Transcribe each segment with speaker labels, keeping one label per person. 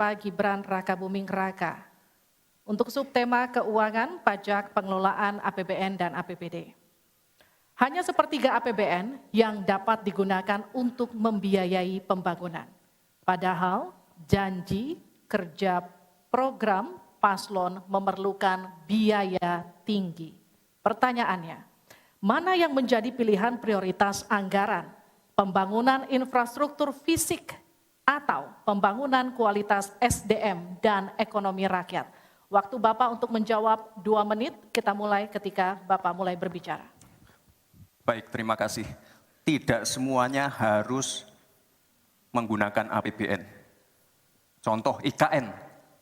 Speaker 1: Pak Gibran Rakabuming Raka. Untuk subtema keuangan, pajak, pengelolaan APBN dan APBD. Hanya sepertiga APBN yang dapat digunakan untuk membiayai pembangunan. Padahal janji kerja program paslon memerlukan biaya tinggi. Pertanyaannya, mana yang menjadi pilihan prioritas anggaran? Pembangunan infrastruktur fisik atau pembangunan kualitas SDM dan ekonomi rakyat? Waktu Bapak untuk menjawab 2 menit, kita mulai ketika Bapak mulai berbicara.
Speaker 2: Baik, terima kasih. Tidak semuanya harus menggunakan APBN. Contoh IKN,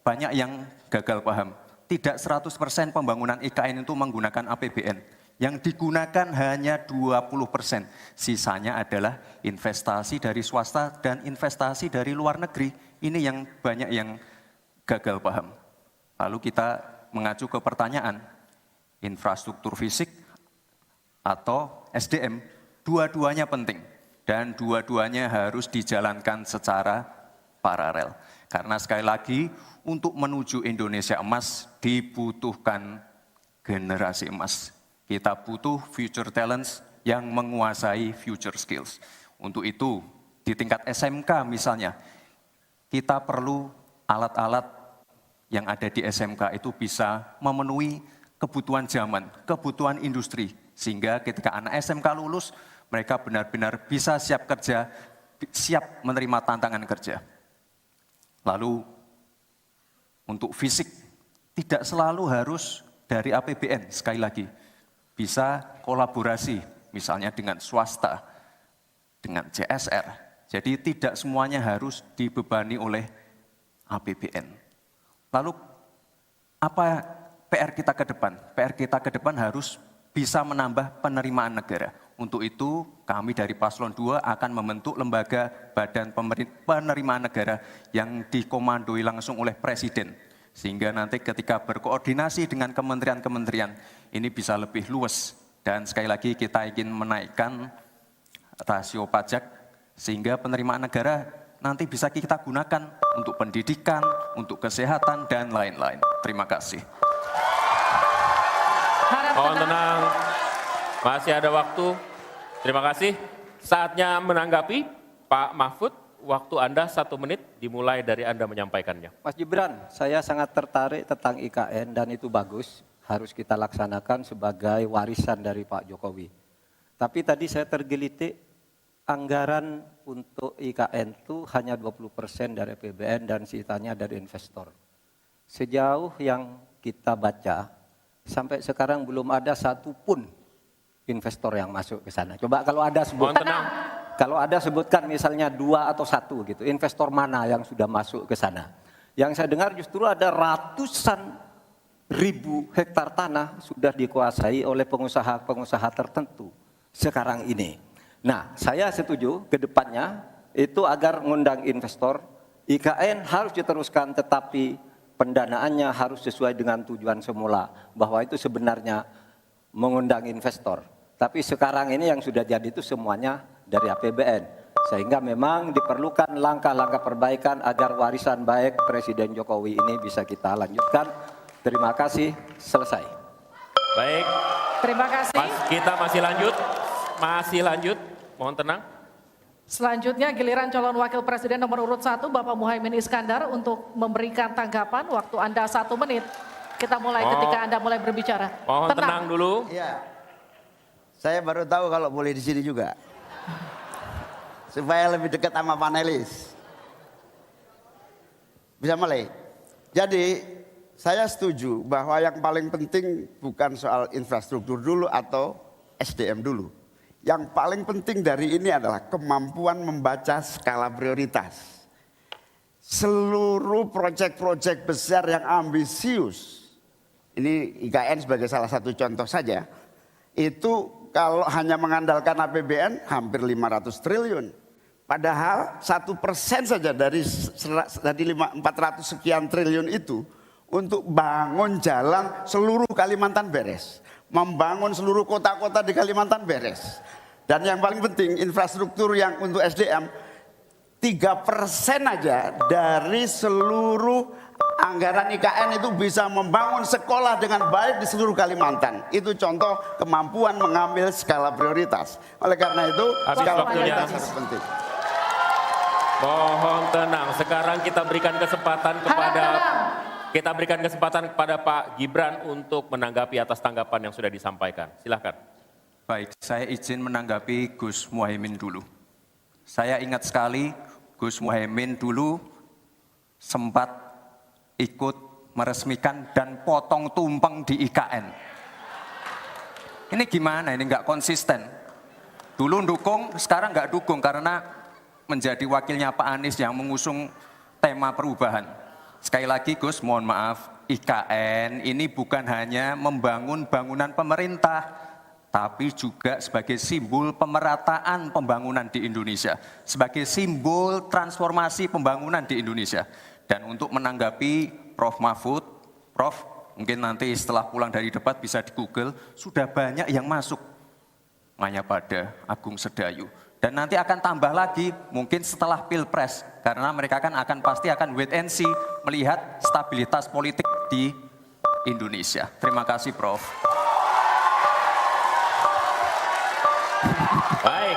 Speaker 2: banyak yang gagal paham. Tidak 100% pembangunan IKN itu menggunakan APBN. Yang digunakan hanya 20%. Sisanya adalah investasi dari swasta dan investasi dari luar negeri. Ini yang banyak yang gagal paham. Lalu kita mengacu ke pertanyaan, infrastruktur fisik atau SDM, dua-duanya penting. Dan dua-duanya harus dijalankan secara paralel. Karena sekali lagi, untuk menuju Indonesia emas dibutuhkan generasi emas. Kita butuh future talents yang menguasai future skills. Untuk itu, di tingkat SMK misalnya, kita perlu alat-alat yang ada di SMK itu bisa memenuhi kebutuhan zaman, kebutuhan industri. Sehingga ketika anak SMK lulus, mereka benar-benar bisa siap kerja, siap menerima tantangan kerja. Lalu, untuk fisik, tidak selalu harus dari APBN, sekali lagi. Bisa kolaborasi, misalnya dengan swasta, dengan CSR. Jadi tidak semuanya harus dibebani oleh APBN. Lalu apa PR kita ke depan? PR kita ke depan harus bisa menambah penerimaan negara. Untuk itu kami dari Paslon 2 akan membentuk lembaga badan penerimaan negara yang dikomandoi langsung oleh Presiden. Sehingga nanti ketika berkoordinasi dengan kementerian-kementerian ini bisa lebih luas. Dan sekali lagi kita ingin menaikkan rasio pajak sehingga penerimaan negara nanti bisa kita gunakan untuk pendidikan, untuk kesehatan, dan lain-lain. Terima kasih.
Speaker 3: Mohon tenang, masih ada waktu. Terima kasih. Saatnya menanggapi Pak Mahfud, waktu Anda 1 menit dimulai dari Anda menyampaikannya.
Speaker 4: Mas Gibran, saya sangat tertarik tentang IKN dan itu bagus, harus kita laksanakan sebagai warisan dari Pak Jokowi. Tapi tadi saya tergelitik, anggaran untuk IKN itu hanya 20% dari APBN dan sisanya dari investor. Sejauh yang kita baca, sampai sekarang belum ada satupun investor yang masuk ke sana. Coba kalau ada sebutkan, kalau ada sebutkan misalnya 2 atau 1 gitu, investor mana yang sudah masuk ke sana. Yang saya dengar justru ada ratusan ribu hektar tanah sudah dikuasai oleh pengusaha-pengusaha tertentu sekarang ini. Nah, saya setuju ke depannya itu agar mengundang investor, IKN harus diteruskan tetapi pendanaannya harus sesuai dengan tujuan semula, bahwa itu sebenarnya mengundang investor. Tapi sekarang ini yang sudah jadi itu semuanya dari APBN. Sehingga memang diperlukan langkah-langkah perbaikan agar warisan baik Presiden Jokowi ini bisa kita lanjutkan. Terima kasih, selesai.
Speaker 3: Baik.
Speaker 1: Terima kasih.
Speaker 3: Kita masih lanjut. Mohon tenang.
Speaker 1: Selanjutnya giliran calon wakil presiden nomor urut 1 Bapak Muhaimin Iskandar untuk memberikan tanggapan. Waktu Anda 1 menit. Kita mulai ketika Anda mulai berbicara.
Speaker 3: Mohon tenang dulu.
Speaker 5: Iya. Saya baru tahu kalau boleh di sini juga. Supaya lebih dekat sama panelis. Bisa mulai. Jadi saya setuju bahwa yang paling penting bukan soal infrastruktur dulu atau SDM dulu. Yang paling penting dari ini adalah kemampuan membaca skala prioritas. Seluruh proyek-proyek besar yang ambisius, ini IKN sebagai salah satu contoh saja, itu kalau hanya mengandalkan APBN hampir 500 triliun. Padahal 1% saja dari 400 sekian triliun itu untuk bangun jalan seluruh Kalimantan beres. Membangun seluruh kota-kota di Kalimantan beres. Dan yang paling penting infrastruktur yang untuk SDM 3% aja dari seluruh anggaran IKN itu bisa membangun sekolah dengan baik di seluruh Kalimantan. Itu contoh kemampuan mengambil skala prioritas. Oleh karena itu,
Speaker 3: Habis
Speaker 5: skala
Speaker 3: waktunya.
Speaker 5: prioritas sangat penting.
Speaker 3: Mohon tenang. Sekarang kita berikan kesempatan kepada Pak Gibran untuk menanggapi atas tanggapan yang sudah disampaikan. Silakan.
Speaker 2: Baik, saya izin menanggapi Gus Muhaimin dulu. Saya ingat sekali Gus Muhaimin dulu sempat ikut meresmikan dan potong tumpeng di IKN. Ini gimana? Ini nggak konsisten. Dulu dukung, sekarang nggak dukung karena menjadi wakilnya Pak Anies yang mengusung tema perubahan. Sekali lagi Gus, mohon maaf, IKN ini bukan hanya membangun bangunan pemerintah, tapi juga sebagai simbol pemerataan pembangunan di Indonesia, sebagai simbol transformasi pembangunan di Indonesia. Dan untuk menanggapi Prof. Mahfud, Prof, mungkin nanti setelah pulang dari debat bisa di Google, sudah banyak yang masuk. Mayapada, Agung Sedayu. Dan nanti akan tambah lagi, mungkin setelah Pilpres, karena mereka pasti akan wait and see, melihat stabilitas politik di Indonesia. Terima kasih, Prof.
Speaker 3: Baik.